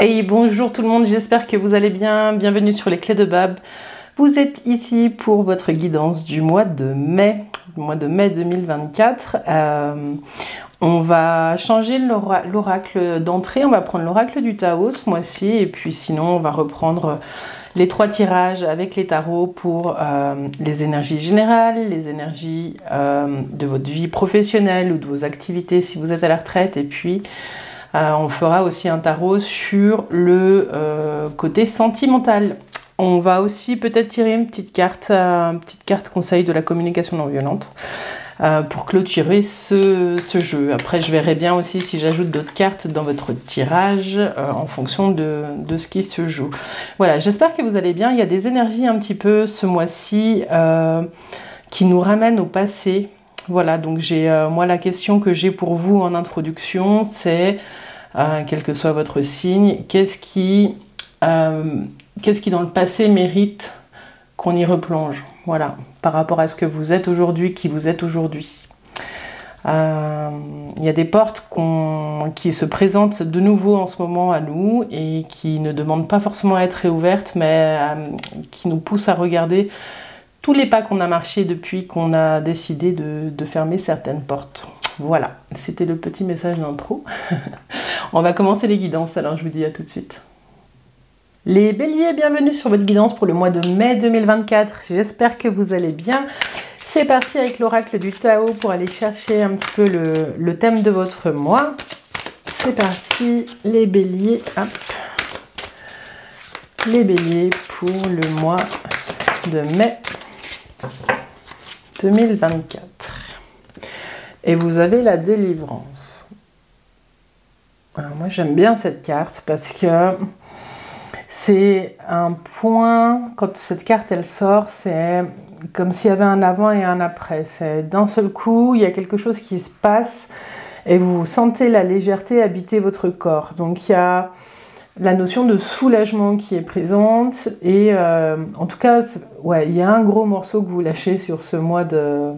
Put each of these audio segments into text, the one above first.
Hey, bonjour tout le monde, j'espère que vous allez bien. Bienvenue sur les clés de Bab. Vous êtes ici pour votre guidance du mois de mai, 2024. On va changer l'oracle d'entrée, on va prendre l'oracle du Tao ce mois-ci et puis sinon on va reprendre les 3 tirages avec les tarots pour les énergies générales, les énergies de votre vie professionnelle ou de vos activités si vous êtes à la retraite, et puis on fera aussi un tarot sur le côté sentimental. On va aussi peut-être tirer une petite carte conseil de la communication non violente pour clôturer ce jeu. Après, je verrai bien aussi si j'ajoute d'autres cartes dans votre tirage en fonction de ce qui se joue. Voilà, j'espère que vous allez bien. Il y a des énergies un petit peu ce mois-ci qui nous ramènent au passé. Voilà, donc moi la question que j'ai pour vous en introduction, c'est, quel que soit votre signe, qu'est-ce qui dans le passé mérite qu'on y replonge, voilà, par rapport à ce que vous êtes aujourd'hui, qui vous êtes aujourd'hui. Il y a des portes qui se présentent de nouveau en ce moment à nous et qui ne demandent pas forcément à être réouvertes, mais qui nous poussent à regarder tous les pas qu'on a marchés depuis qu'on a décidé de fermer certaines portes. Voilà, c'était le petit message d'intro. On va commencer les guidances, alors je vous dis à tout de suite. Les béliers, bienvenue sur votre guidance pour le mois de mai 2024. J'espère que vous allez bien. C'est parti avec l'oracle du Tao pour aller chercher un petit peu le thème de votre mois. C'est parti, les béliers. Hop. Les béliers pour le mois de mai 2024. Et vous avez la délivrance. Alors moi j'aime bien cette carte parce que c'est un point, quand cette carte elle sort, c'est comme s'il y avait un avant et un après. C'est d'un seul coup, il y a quelque chose qui se passe et vous sentez la légèreté habiter votre corps. Donc il y a la notion de soulagement qui est présente et en tout cas, ouais, il y a un gros morceau que vous lâchez sur ce mois de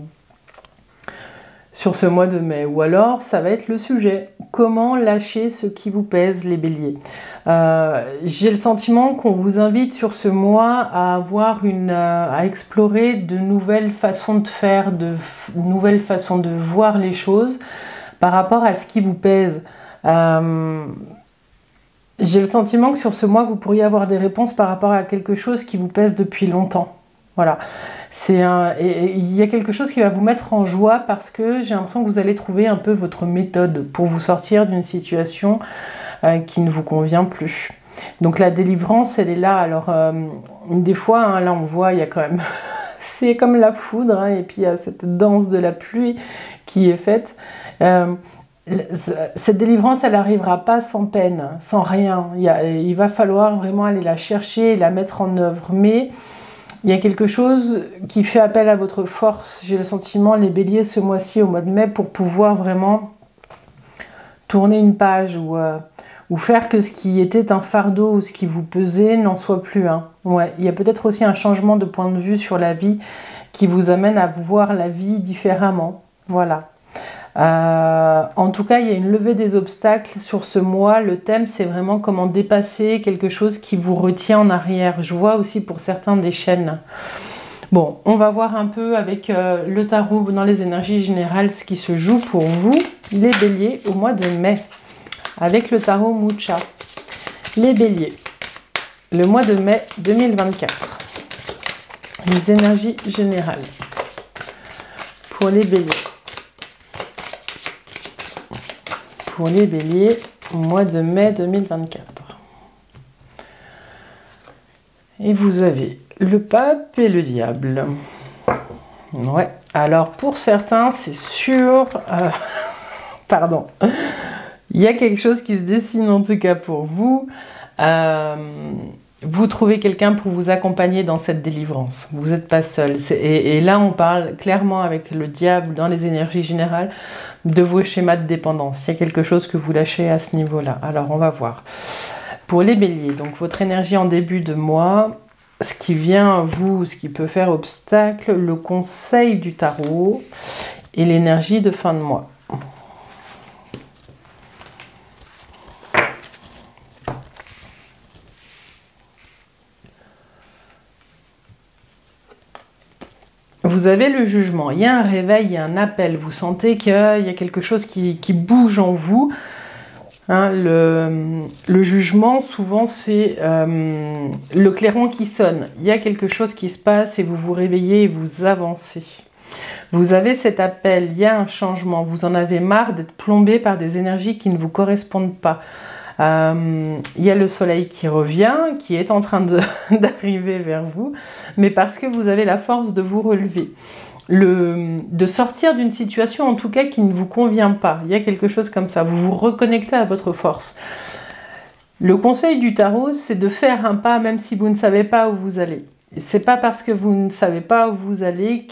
mai. Ou alors, ça va être le sujet. Comment lâcher ce qui vous pèse, les béliers. J'ai le sentiment qu'on vous invite sur ce mois à avoir à explorer de nouvelles façons de faire, de nouvelles façons de voir les choses par rapport à ce qui vous pèse. J'ai le sentiment que sur ce mois, vous pourriez avoir des réponses par rapport à quelque chose qui vous pèse depuis longtemps. Voilà. Et il y a quelque chose qui va vous mettre en joie parce que j'ai l'impression que vous allez trouver un peu votre méthode pour vous sortir d'une situation qui ne vous convient plus. Donc la délivrance, elle est là. Alors, des fois, hein, là on voit, il y a quand même... c'est comme la foudre, hein, et puis il y a cette danse de la pluie qui est faite. Cette délivrance, elle n'arrivera pas sans peine, sans rien. Il va falloir vraiment aller la chercher et la mettre en œuvre. Mais il y a quelque chose qui fait appel à votre force. J'ai le sentiment, les béliers, ce mois-ci, au mois de mai, pour pouvoir vraiment tourner une page ou faire que ce qui était un fardeau ou ce qui vous pesait n'en soit plus un. Ouais, il y a peut-être aussi un changement de point de vue sur la vie qui vous amène à voir la vie différemment. Voilà. En tout cas, il y a une levée des obstacles sur ce mois. Le thème, c'est vraiment comment dépasser quelque chose qui vous retient en arrière. Je vois aussi pour certains des chaînes. Bon, on va voir un peu avec le tarot dans les énergies générales ce qui se joue pour vous, les béliers, au mois de mai. Avec le tarot Mucha. Les béliers, le mois de mai 2024. Les énergies générales pour les béliers. Pour les béliers, mois de mai 2024. Et vous avez le pape et le diable. Ouais, alors pour certains, c'est sûr... pardon. Il y a quelque chose qui se dessine en tout cas pour vous. Vous trouvez quelqu'un pour vous accompagner dans cette délivrance. Vous n'êtes pas seul. Et là, on parle clairement avec le diable dans les énergies générales de vos schémas de dépendance. Il y a quelque chose que vous lâchez à ce niveau-là. Alors, on va voir. Pour les béliers, donc votre énergie en début de mois, ce qui vient à vous, ce qui peut faire obstacle, le conseil du tarot et l'énergie de fin de mois. Vous avez le jugement, il y a un réveil, il y a un appel, vous sentez qu'il y a quelque chose qui bouge en vous. Hein, le jugement, souvent, c'est le clairon qui sonne. Il y a quelque chose qui se passe et vous vous réveillez et vous avancez. Vous avez cet appel, il y a un changement. Vous en avez marre d'être plombé par des énergies qui ne vous correspondent pas. Il y a le soleil qui revient, qui est en train d'arriver vers vous, mais parce que vous avez la force de vous relever. De sortir d'une situation en tout cas qui ne vous convient pas. Il y a quelque chose comme ça, vous vous reconnectez à votre force. Le conseil du tarot, c'est de faire un pas même si vous ne savez pas où vous allez. C'est pas parce que vous ne savez pas où vous allez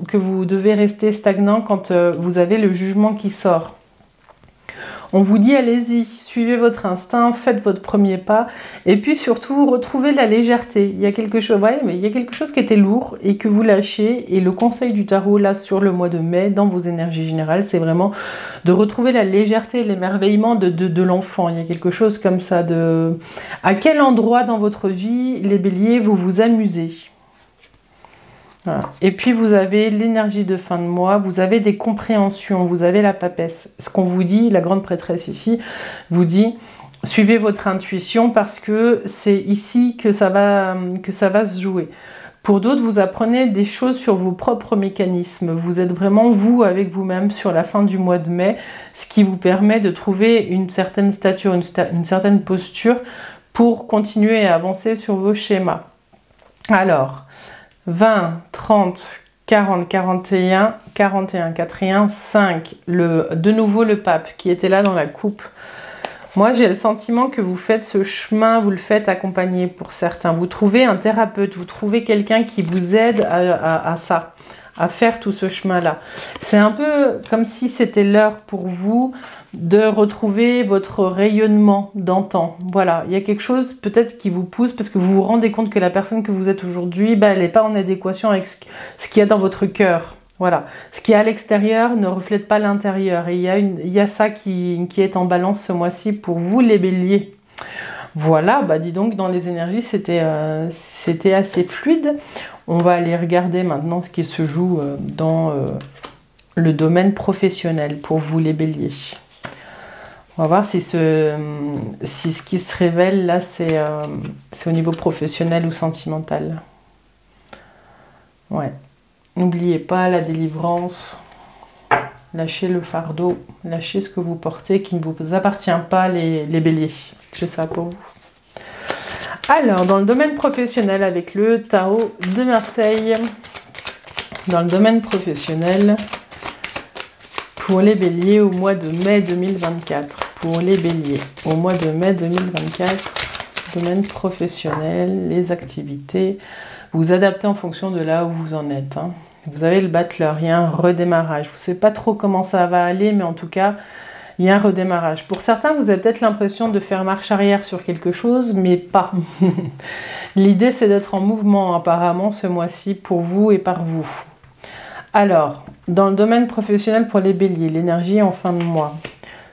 que vous devez rester stagnant quand vous avez le jugement qui sort. On vous dit allez-y, suivez votre instinct, faites votre premier pas et puis surtout retrouvez la légèreté. Il y a quelque chose, mais il y a quelque chose qui était lourd et que vous lâchez, et le conseil du tarot là sur le mois de mai dans vos énergies générales, c'est vraiment de retrouver la légèreté, l'émerveillement de l'enfant. Il y a quelque chose comme ça de à quel endroit dans votre vie, les béliers, vous vous amusez. Voilà. Et puis vous avez l'énergie de fin de mois, vous avez des compréhensions, vous avez la papesse. Ce qu'on vous dit, la grande prêtresse ici, vous dit suivez votre intuition parce que c'est ici que ça va se jouer. Pour d'autres, vous apprenez des choses sur vos propres mécanismes. Vous êtes vraiment vous avec vous-même sur la fin du mois de mai, ce qui vous permet de trouver une certaine stature, une certaine posture pour continuer à avancer sur vos schémas. Alors, 20, 30, 40, 41, 41, 41, 5. De nouveau le pape qui était là dans la coupe. Moi, j'ai le sentiment que vous faites ce chemin, vous le faites accompagner pour certains. Vous trouvez un thérapeute, vous trouvez quelqu'un qui vous aide à ça, à faire tout ce chemin-là. C'est un peu comme si c'était l'heure pour vous de retrouver votre rayonnement d'antan. Voilà, il y a quelque chose peut-être qui vous pousse parce que vous vous rendez compte que la personne que vous êtes aujourd'hui, elle n'est pas en adéquation avec ce qu'il y a dans votre cœur. Voilà, ce qui est à l'extérieur ne reflète pas l'intérieur. Et il y a ça qui est en balance ce mois-ci pour vous les béliers. Voilà, bah dis donc, dans les énergies, c'était assez fluide. On va aller regarder maintenant ce qui se joue dans le domaine professionnel pour vous les béliers. On va voir si ce qui se révèle là, c'est au niveau professionnel ou sentimental. Ouais. N'oubliez pas la délivrance. Lâchez le fardeau. Lâchez ce que vous portez qui ne vous appartient pas, les béliers. C'est ça pour vous. Alors, dans le domaine professionnel, avec le tarot de Marseille, dans le domaine professionnel, pour les béliers au mois de mai 2024. Pour les béliers au mois de mai 2024, domaine professionnel, les activités, vous adaptez en fonction de là où vous en êtes. Hein. Vous avez le battleur, il y a un redémarrage. Vous ne savez pas trop comment ça va aller, mais en tout cas, il y a un redémarrage. Pour certains, vous avez peut-être l'impression de faire marche arrière sur quelque chose, mais pas. L'idée, c'est d'être en mouvement apparemment ce mois-ci pour vous et par vous. Alors, dans le domaine professionnel pour les béliers, l'énergie en fin de mois,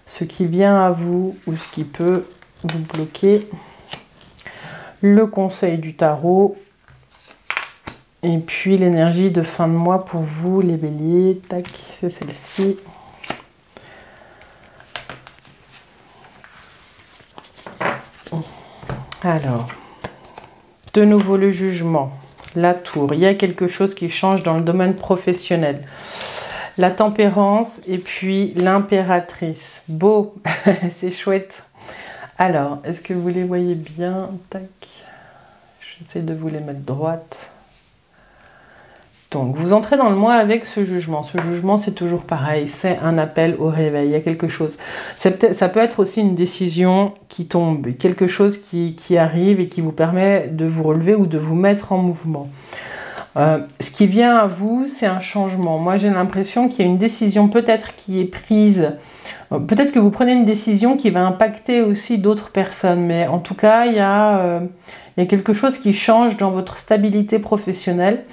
ce qui vient à vous ou ce qui peut vous bloquer, le conseil du tarot, et puis l'énergie de fin de mois pour vous les béliers, tac, c'est celle-ci. Alors, de nouveau le jugement. La tour, il y a quelque chose qui change dans le domaine professionnel. La tempérance et puis l'impératrice. Beau, c'est chouette. Alors, est-ce que vous les voyez bien? Tac. J'essaie de vous les mettre droites. Donc, vous entrez dans le mois avec ce jugement. Ce jugement, c'est toujours pareil. C'est un appel au réveil. Il y a quelque chose. Ça peut être aussi une décision qui tombe. Quelque chose qui arrive et qui vous permet de vous relever ou de vous mettre en mouvement. Ce qui vient à vous, c'est un changement. Moi, j'ai l'impression qu'il y a une décision peut-être qui est prise. Peut-être que vous prenez une décision qui va impacter aussi d'autres personnes. Mais en tout cas, il y a quelque chose qui change dans votre stabilité professionnelle.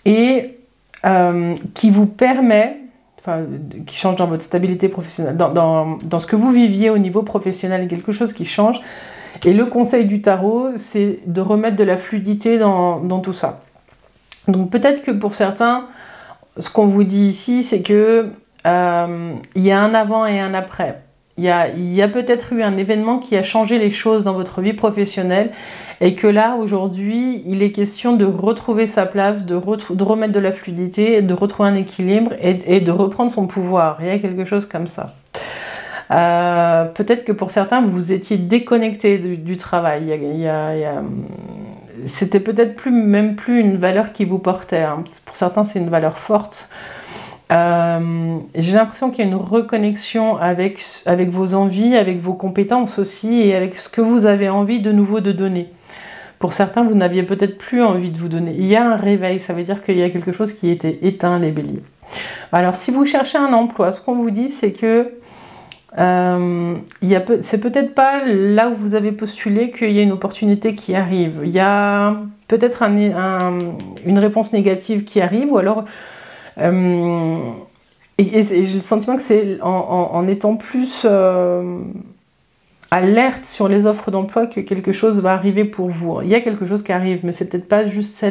Et qui vous permet, qui change dans votre stabilité professionnelle, dans ce que vous viviez au niveau professionnel, quelque chose qui change. Et le conseil du tarot, c'est de remettre de la fluidité dans tout ça. Donc peut-être que pour certains, ce qu'on vous dit ici, c'est que il y a un avant et un après. Il y a peut-être eu un événement qui a changé les choses dans votre vie professionnelle et que là, aujourd'hui, il est question de retrouver sa place, de remettre de la fluidité, de retrouver un équilibre et de reprendre son pouvoir. Il y a quelque chose comme ça. Peut-être que pour certains, vous étiez déconnecté du travail. C'était peut-être même plus une valeur qui vous portait. Hein. Pour certains, c'est une valeur forte. J'ai l'impression qu'il y a une reconnexion avec vos envies, avec vos compétences aussi et avec ce que vous avez envie de nouveau de donner. Pour certains, vous n'aviez peut-être plus envie de vous donner. Il y a un réveil, ça veut dire qu'il y a quelque chose qui était éteint, les béliers. Alors, si vous cherchez un emploi, ce qu'on vous dit, c'est que c'est peut-être pas là où vous avez postulé qu'il y a une opportunité qui arrive. Il y a peut-être une réponse négative qui arrive, ou alors et j'ai le sentiment que c'est en étant plus alerte sur les offres d'emploi que quelque chose va arriver pour vous. Il y a quelque chose qui arrive, mais c'est peut-être pas juste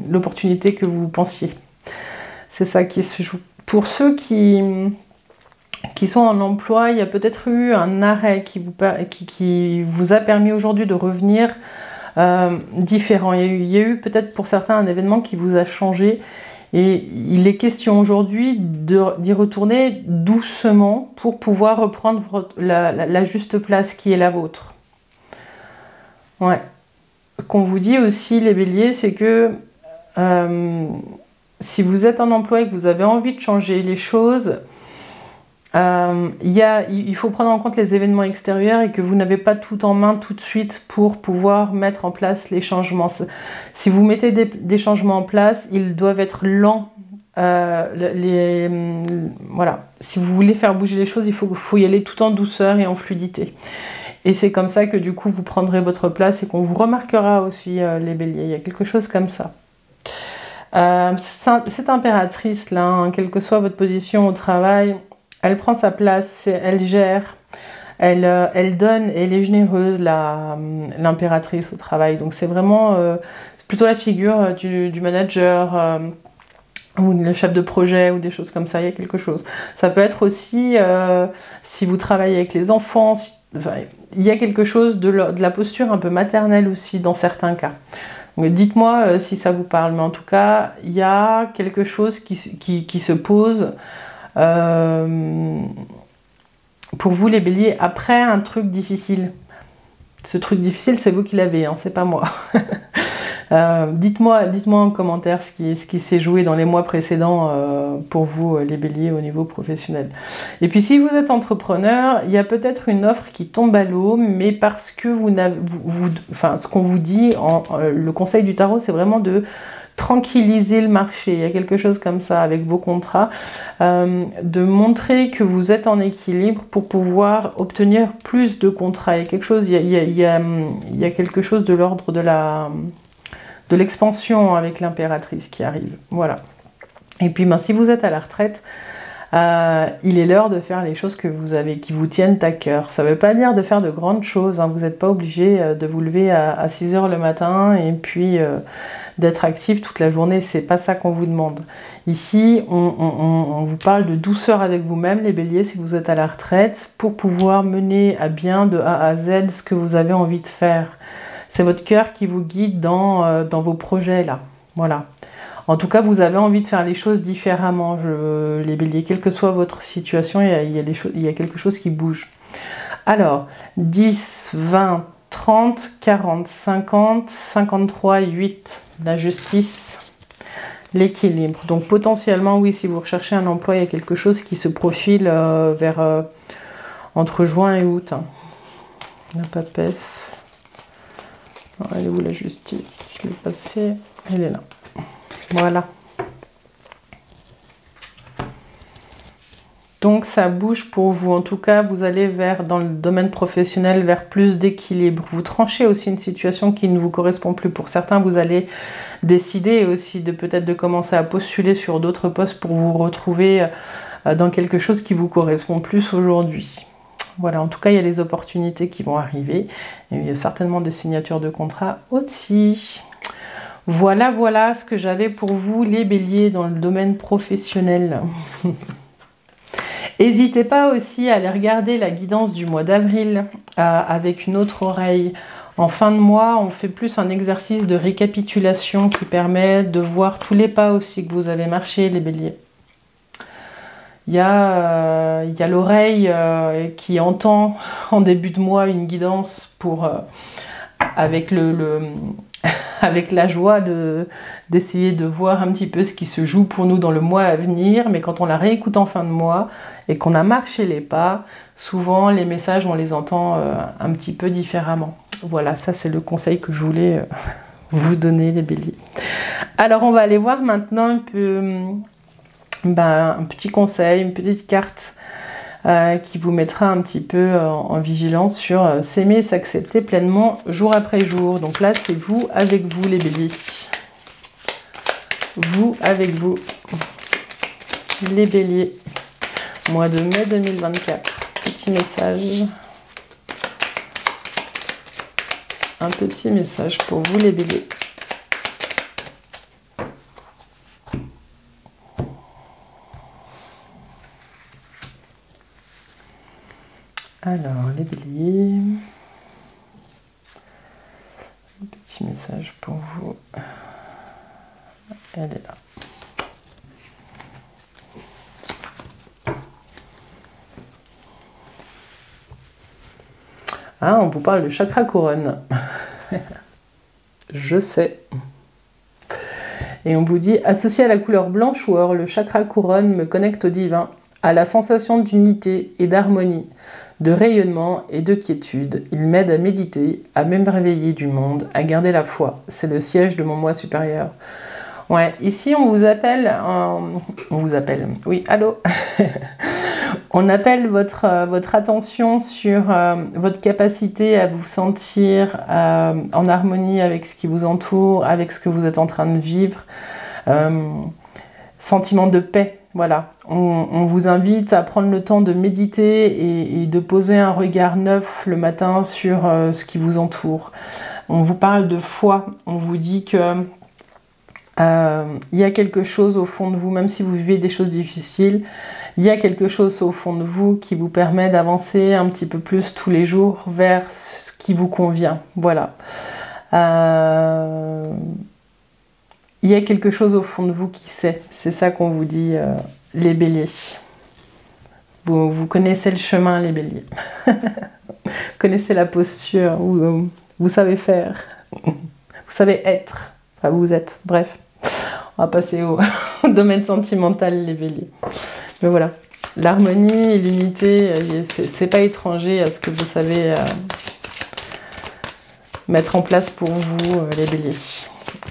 l'opportunité que vous pensiez. C'est ça qui se joue. Pour ceux qui sont en emploi, il y a peut-être eu un arrêt qui vous a permis aujourd'hui de revenir différent. Il y a eu peut-être pour certains un événement qui vous a changé. Et il est question aujourd'hui d'y retourner doucement pour pouvoir reprendre la juste place qui est la vôtre. Ouais. Ce qu'on vous dit aussi, les béliers, c'est que si vous êtes en emploi et que vous avez envie de changer les choses, il faut prendre en compte les événements extérieurs et que vous n'avez pas tout en main tout de suite pour pouvoir mettre en place les changements. Si vous mettez des changements en place, ils doivent être lents. Voilà. Si vous voulez faire bouger les choses, il faut y aller tout en douceur et en fluidité. Et c'est comme ça que du coup vous prendrez votre place et qu'on vous remarquera aussi, les béliers. Il y a quelque chose comme ça. Cette impératrice là, hein, quelle que soit votre position au travail, elle prend sa place, elle gère, elle donne, elle est généreuse, l'impératrice au travail. Donc c'est vraiment c'est plutôt la figure du manager ou le chef de projet ou des choses comme ça, il y a quelque chose. Ça peut être aussi si vous travaillez avec les enfants, il y a quelque chose de la posture un peu maternelle aussi dans certains cas. Donc dites-moi si ça vous parle, mais en tout cas, il y a quelque chose qui se pose pour vous les béliers, après un truc difficile. Ce truc difficile, c'est vous qui l'avez, hein, c'est pas moi. Dites-moi en commentaire ce qui s'est joué dans les mois précédents pour vous les béliers au niveau professionnel. Et puis si vous êtes entrepreneur, il y a peut-être une offre qui tombe à l'eau, mais parce que ce qu'on vous dit, le conseil du tarot, c'est vraiment de tranquilliser le marché. Il y a quelque chose comme ça avec vos contrats, de montrer que vous êtes en équilibre pour pouvoir obtenir plus de contrats. Il y a quelque chose de l'ordre de l'expansion avec l'impératrice qui arrive. Voilà. Et puis si vous êtes à la retraite, il est l'heure de faire les choses qui vous tiennent à cœur. Ça ne veut pas dire de faire de grandes choses, hein. Vous n'êtes pas obligé de vous lever à 6 h le matin et puis d'être actif toute la journée. C'est pas ça qu'on vous demande. Ici, on vous parle de douceur avec vous-même, les béliers, si vous êtes à la retraite, pour pouvoir mener à bien de A à Z ce que vous avez envie de faire. C'est votre cœur qui vous guide dans vos projets là. Voilà. En tout cas, vous avez envie de faire les choses différemment, les béliers. Quelle que soit votre situation, il y a quelque chose qui bouge. Alors, 10, 20, 30, 40, 50, 53, 8, la justice, l'équilibre. Donc potentiellement, oui, si vous recherchez un emploi, il y a quelque chose qui se profile entre juin et août. Hein. La papesse. Alors, elle est où la justice? Je l'ai passée, elle est là. Voilà. Donc ça bouge pour vous. En tout cas, vous allez dans le domaine professionnel, vers plus d'équilibre. Vous tranchez aussi une situation qui ne vous correspond plus. Pour certains, vous allez décider aussi peut-être de commencer à postuler sur d'autres postes pour vous retrouver dans quelque chose qui vous correspond plus aujourd'hui. Voilà, en tout cas, il y a les opportunités qui vont arriver. Et il y a certainement des signatures de contrat aussi. Voilà, voilà ce que j'avais pour vous, les béliers, dans le domaine professionnel. N'hésitez pas aussi à aller regarder la guidance du mois d'avril avec une autre oreille. En fin de mois, on fait plus un exercice de récapitulation qui permet de voir tous les pas aussi que vous avez marché, les béliers. Il y a l'oreille qui entend en début de mois une guidance pour, avec avec la joie d'essayer de voir un petit peu ce qui se joue pour nous dans le mois à venir, mais quand on la réécoute en fin de mois et qu'on a marché les pas, souvent les messages on les entend un petit peu différemment. Voilà, ça c'est le conseil que je voulais vous donner, les béliers. Alors on va aller voir maintenant un peu un petit conseil, une petite carte qui vous mettra un petit peu en vigilance sur s'aimer et s'accepter pleinement jour après jour. Donc là, c'est vous avec vous, les béliers. Vous avec vous, les béliers. Mois de mai 2024. Petit message. Un petit message pour vous, les béliers. Alors, les béliers, un petit message pour vous. Elle est là. Ah, on vous parle de chakra couronne. Je sais. Et on vous dit, associé à la couleur blanche ou or, le chakra couronne me connecte au divin, à la sensation d'unité et d'harmonie, de rayonnement et de quiétude. Il m'aide à méditer, à m'émerveiller du monde, à garder la foi. C'est le siège de mon moi supérieur. Ouais, ici on vous appelle... On vous appelle, oui, allô. On appelle votre attention sur votre capacité à vous sentir en harmonie avec ce qui vous entoure, avec ce que vous êtes en train de vivre. Sentiment de paix. Voilà, on vous invite à prendre le temps de méditer et de poser un regard neuf le matin sur ce qui vous entoure. On vous parle de foi, on vous dit que y a quelque chose au fond de vous, même si vous vivez des choses difficiles, il y a quelque chose au fond de vous qui vous permet d'avancer un petit peu plus tous les jours vers ce qui vous convient. Voilà. Il y a quelque chose au fond de vous qui sait. C'est ça qu'on vous dit, les béliers. Vous connaissez le chemin, les béliers. Vous connaissez la posture, vous savez faire. Vous savez être. Enfin, vous êtes. Bref. On va passer au domaine sentimental, les béliers. Mais voilà. L'harmonie et l'unité, c'est pas étranger à ce que vous savez mettre en place pour vous, les béliers.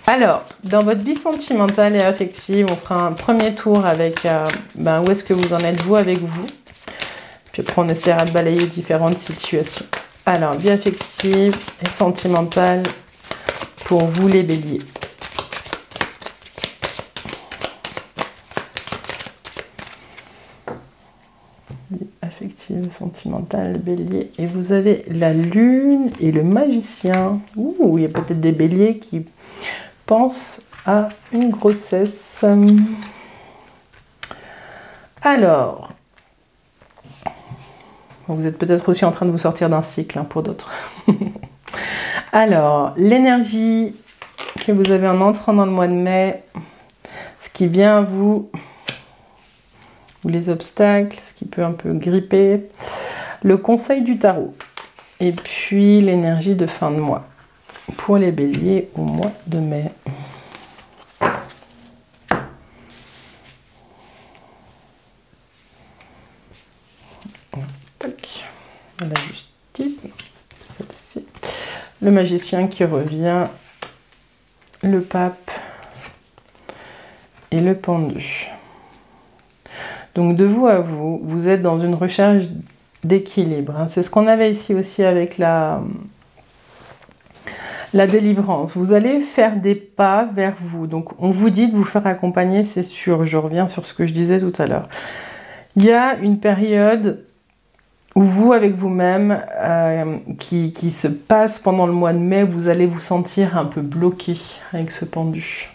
Alors, dans votre vie sentimentale et affective, on fera un premier tour avec où est-ce que vous en êtes, vous, avec vous. Puis après, on essaiera de balayer différentes situations. Alors, vie affective et sentimentale pour vous, les béliers. Vie affective, sentimentale, bélier. Et vous avez la lune et le magicien. Ouh, il y a peut-être des béliers qui pense à une grossesse. Alors, vous êtes peut-être aussi en train de vous sortir d'un cycle pour d'autres. Alors, l'énergie que vous avez en entrant dans le mois de mai, ce qui vient à vous, ou les obstacles, ce qui peut un peu gripper, le conseil du tarot, et puis l'énergie de fin de mois. Pour les béliers au mois de mai. Tac. La justice, celle-ci. Le magicien qui revient, le pape et le pendu. Donc de vous à vous, vous êtes dans une recherche d'équilibre. C'est ce qu'on avait ici aussi avec la délivrance. Vous allez faire des pas vers vous. Donc, on vous dit de vous faire accompagner, c'est sûr. Je reviens sur ce que je disais tout à l'heure. Il y a une période ou vous avec vous-même qui se passe pendant le mois de mai. Vous allez vous sentir un peu bloqué avec ce pendu.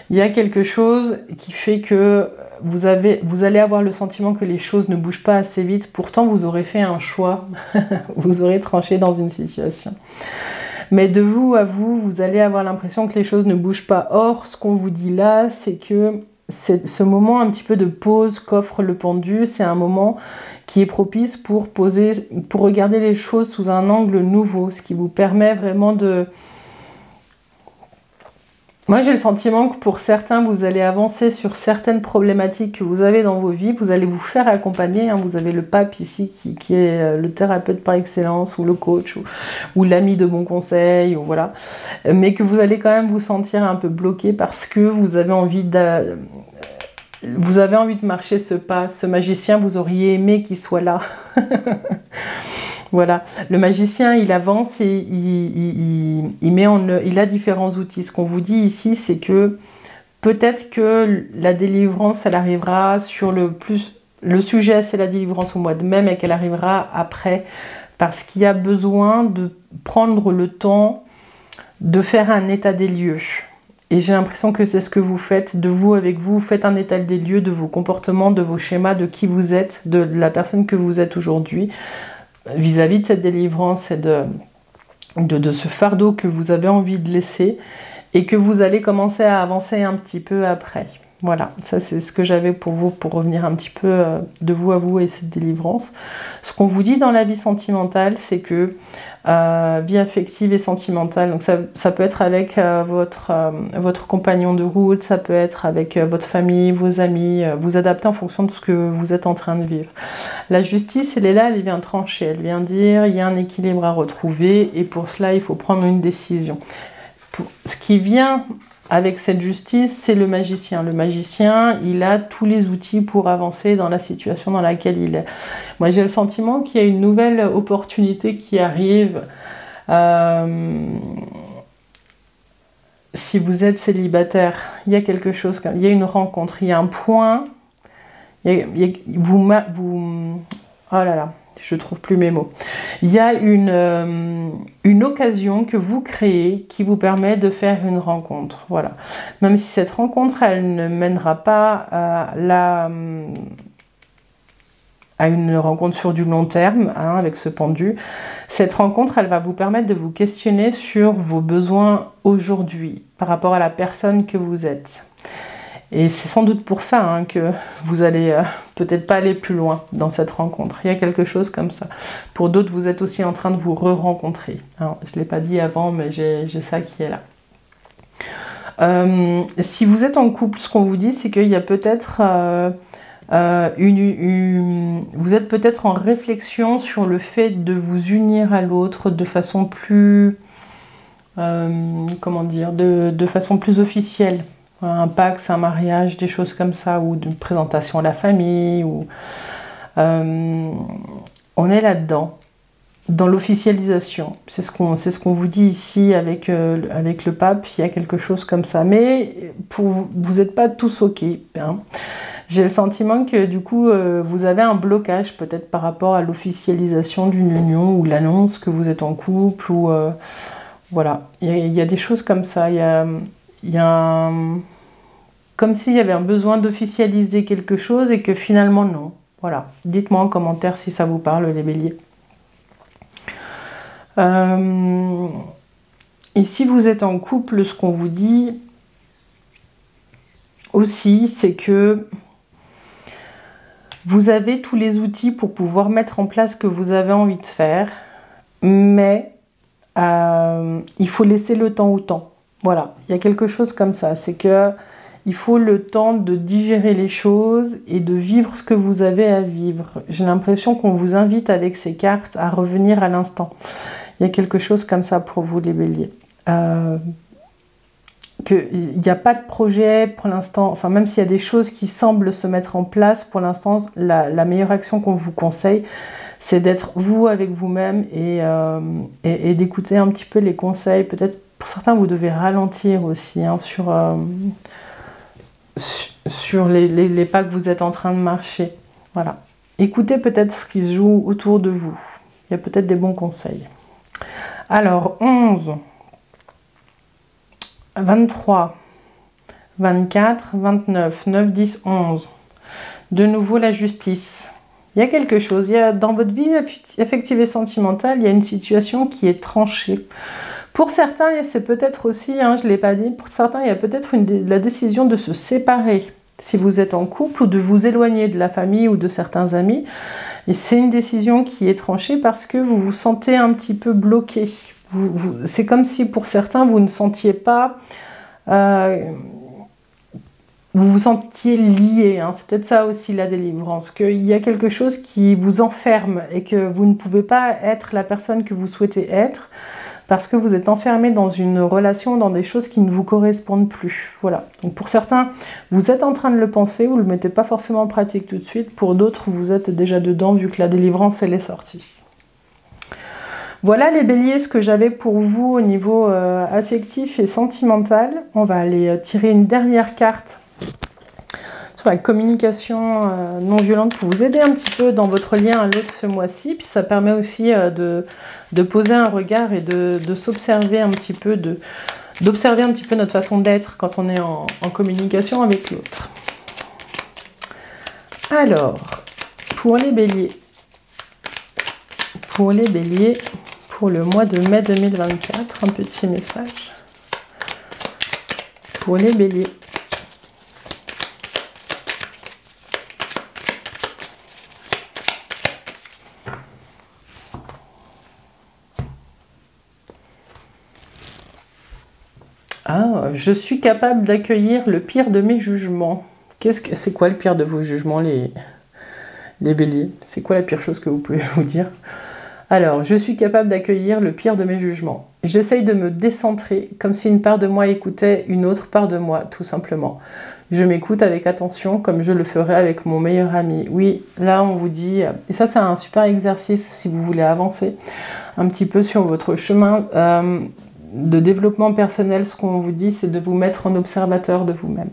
Il y a quelque chose qui fait que vous allez avoir le sentiment que les choses ne bougent pas assez vite. Pourtant, vous aurez fait un choix. Vous aurez tranché dans une situation. Mais de vous à vous, vous allez avoir l'impression que les choses ne bougent pas. Or, ce qu'on vous dit là, c'est que ce moment un petit peu de pause qu'offre le pendu, c'est un moment qui est propice pour regarder les choses sous un angle nouveau, ce qui vous permet vraiment de... Moi, j'ai le sentiment que pour certains, vous allez avancer sur certaines problématiques que vous avez dans vos vies. Vous allez vous faire accompagner. Vous avez le pape ici qui est le thérapeute par excellence, ou le coach, ou l'ami de bon conseil, ou voilà. Mais que vous allez quand même vous sentir un peu bloqué parce que vous avez envie de marcher ce pas. Ce magicien, vous auriez aimé qu'il soit là. Voilà, le magicien, il avance et il a différents outils. Ce qu'on vous dit ici, c'est que peut-être que la délivrance, elle arrivera sur le sujet, c'est la délivrance au mois de mai, mais qu'elle arrivera après, parce qu'il y a besoin de prendre le temps de faire un état des lieux. Et j'ai l'impression que c'est ce que vous faites, de vous avec vous, faites un état des lieux de vos comportements, de vos schémas, de qui vous êtes, de la personne que vous êtes aujourd'hui, vis-à-vis de cette délivrance et de ce fardeau que vous avez envie de laisser et que vous allez commencer à avancer un petit peu après. Voilà, ça c'est ce que j'avais pour vous, pour revenir un petit peu de vous à vous et cette délivrance. Ce qu'on vous dit dans la vie sentimentale, c'est que vie affective et sentimentale, donc ça peut être avec votre compagnon de route, ça peut être avec votre famille, vos amis, vous adaptez en fonction de ce que vous êtes en train de vivre. La justice, elle est là, elle vient trancher, elle vient dire il y a un équilibre à retrouver et pour cela il faut prendre une décision. Ce qui vient avec cette justice, c'est le magicien. Le magicien, il a tous les outils pour avancer dans la situation dans laquelle il est. Moi, j'ai le sentiment qu'il y a une nouvelle opportunité qui arrive. Si vous êtes célibataire, il y a quelque chose, il y a une rencontre, il y a un point. Oh là là, je trouve plus mes mots. Il y a une occasion que vous créez qui vous permet de faire une rencontre. Voilà. Même si cette rencontre, elle ne mènera pas à une rencontre sur du long terme, avec ce pendu, cette rencontre, elle va vous permettre de vous questionner sur vos besoins aujourd'hui, par rapport à la personne que vous êtes. Et c'est sans doute pour ça que vous allez peut-être pas aller plus loin dans cette rencontre. Il y a quelque chose comme ça. Pour d'autres, vous êtes aussi en train de vous re-rencontrer. Alors, je ne l'ai pas dit avant, mais j'ai ça qui est là. Si vous êtes en couple, ce qu'on vous dit, c'est qu'il y a peut-être vous êtes peut-être en réflexion sur le fait de vous unir à l'autre de façon plus... comment dire, de façon plus officielle. Un pax, un mariage, des choses comme ça, ou d'une présentation à la famille. On est là-dedans, dans l'officialisation. C'est ce qu'on vous dit ici avec le pape, il y a quelque chose comme ça. Mais vous n'êtes pas tous OK. J'ai le sentiment que du coup, vous avez un blocage peut-être par rapport à l'officialisation d'une union ou l'annonce que vous êtes en couple. Ou voilà, il y a des choses comme ça. Il y a comme s'il y avait un besoin d'officialiser quelque chose et que finalement non. Voilà, dites-moi en commentaire si ça vous parle, les béliers. Et si vous êtes en couple, ce qu'on vous dit aussi, c'est que vous avez tous les outils pour pouvoir mettre en place ce que vous avez envie de faire, mais il faut laisser le temps au temps. Voilà, il y a quelque chose comme ça, c'est que il faut le temps de digérer les choses et de vivre ce que vous avez à vivre. J'ai l'impression qu'on vous invite avec ces cartes à revenir à l'instant. Il y a quelque chose comme ça pour vous, les béliers. Qu'il n'y a pas de projet pour l'instant, enfin même s'il y a des choses qui semblent se mettre en place, pour l'instant, la meilleure action qu'on vous conseille, c'est d'être vous avec vous-même et d'écouter un petit peu les conseils. Peut-être pour certains, vous devez ralentir aussi sur les pas que vous êtes en train de marcher. Voilà. Écoutez peut-être ce qui se joue autour de vous. Il y a peut-être des bons conseils. Alors, 11, 23, 24, 29, 9, 10, 11. De nouveau, la justice. Il y a quelque chose. Dans votre vie affective et sentimentale, il y a une situation qui est tranchée. Pour certains, c'est peut-être aussi, je ne l'ai pas dit, pour certains, il y a peut-être la décision de se séparer. Si vous êtes en couple ou de vous éloigner de la famille ou de certains amis. Et c'est une décision qui est tranchée parce que vous vous sentez un petit peu bloqué. C'est comme si pour certains, vous ne sentiez pas... vous vous sentiez lié. C'est peut-être ça aussi la délivrance. Qu'il y a quelque chose qui vous enferme et que vous ne pouvez pas être la personne que vous souhaitez être. Parce que vous êtes enfermé dans une relation, dans des choses qui ne vous correspondent plus. Voilà. Donc pour certains, vous êtes en train de le penser, vous ne le mettez pas forcément en pratique tout de suite. Pour d'autres, vous êtes déjà dedans vu que la délivrance, elle est sortie. Voilà les béliers, ce que j'avais pour vous au niveau affectif et sentimental. On va aller tirer une dernière carte sur la communication non violente pour vous aider un petit peu dans votre lien à l'autre ce mois-ci. Puis ça permet aussi de poser un regard et de s'observer un petit peu, d'observer un petit peu notre façon d'être quand on est en communication avec l'autre. Alors, pour les béliers, pour le mois de mai 2024, un petit message pour les béliers. Je suis capable d'accueillir le pire de mes jugements. C'est quoi le pire de vos jugements, les béliers? C'est quoi la pire chose que vous pouvez vous dire? Alors, je suis capable d'accueillir le pire de mes jugements. J'essaye de me décentrer, comme si une part de moi écoutait une autre part de moi, tout simplement. Je m'écoute avec attention, comme je le ferais avec mon meilleur ami. Oui, là, on vous dit... Et ça, c'est un super exercice si vous voulez avancer un petit peu sur votre chemin de développement personnel. Ce qu'on vous dit, c'est de vous mettre en observateur de vous-même.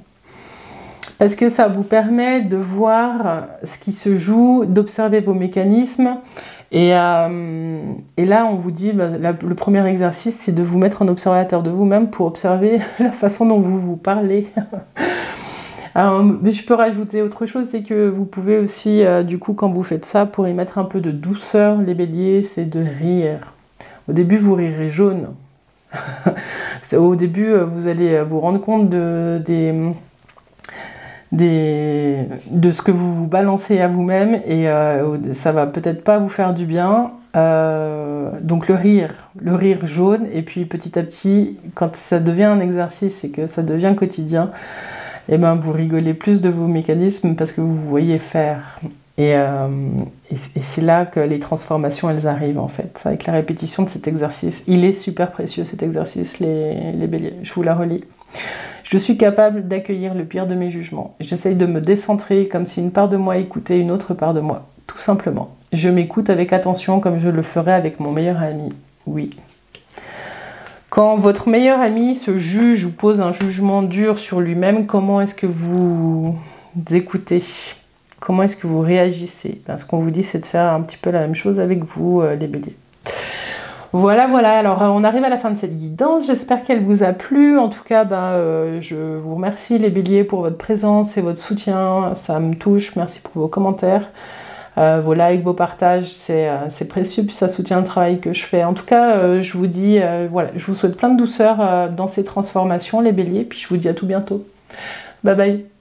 Parce que ça vous permet de voir ce qui se joue, d'observer vos mécanismes. Et là, on vous dit, le premier exercice, c'est de vous mettre en observateur de vous-même pour observer la façon dont vous vous parlez. Alors, mais je peux rajouter autre chose, c'est que vous pouvez aussi, du coup, quand vous faites ça, pour y mettre un peu de douceur, les béliers, c'est de rire. Au début, vous rirez jaune. Au début, vous allez vous rendre compte de ce que vous vous balancez à vous-même et ça va peut-être pas vous faire du bien. Donc le rire jaune, et puis petit à petit, quand ça devient un exercice et que ça devient quotidien, et vous rigolez plus de vos mécanismes parce que vous voyez faire. Et c'est là que les transformations, elles arrivent en fait, avec la répétition de cet exercice. Il est super précieux cet exercice, les béliers. Je vous la relis. Je suis capable d'accueillir le pire de mes jugements. J'essaye de me décentrer comme si une part de moi écoutait une autre part de moi, tout simplement. Je m'écoute avec attention comme je le ferais avec mon meilleur ami. Oui. Quand votre meilleur ami se juge ou pose un jugement dur sur lui-même, comment est-ce que vous écoutez ? Comment est-ce que vous réagissez ? Ce qu'on vous dit, c'est de faire un petit peu la même chose avec vous, les béliers. Voilà, alors on arrive à la fin de cette guidance, j'espère qu'elle vous a plu. En tout cas, je vous remercie les béliers pour votre présence et votre soutien, ça me touche, merci pour vos commentaires, vos likes, vos partages, c'est précieux, puis ça soutient le travail que je fais. En tout cas, je vous dis, je vous souhaite plein de douceur dans ces transformations les béliers, puis je vous dis à tout bientôt. Bye bye.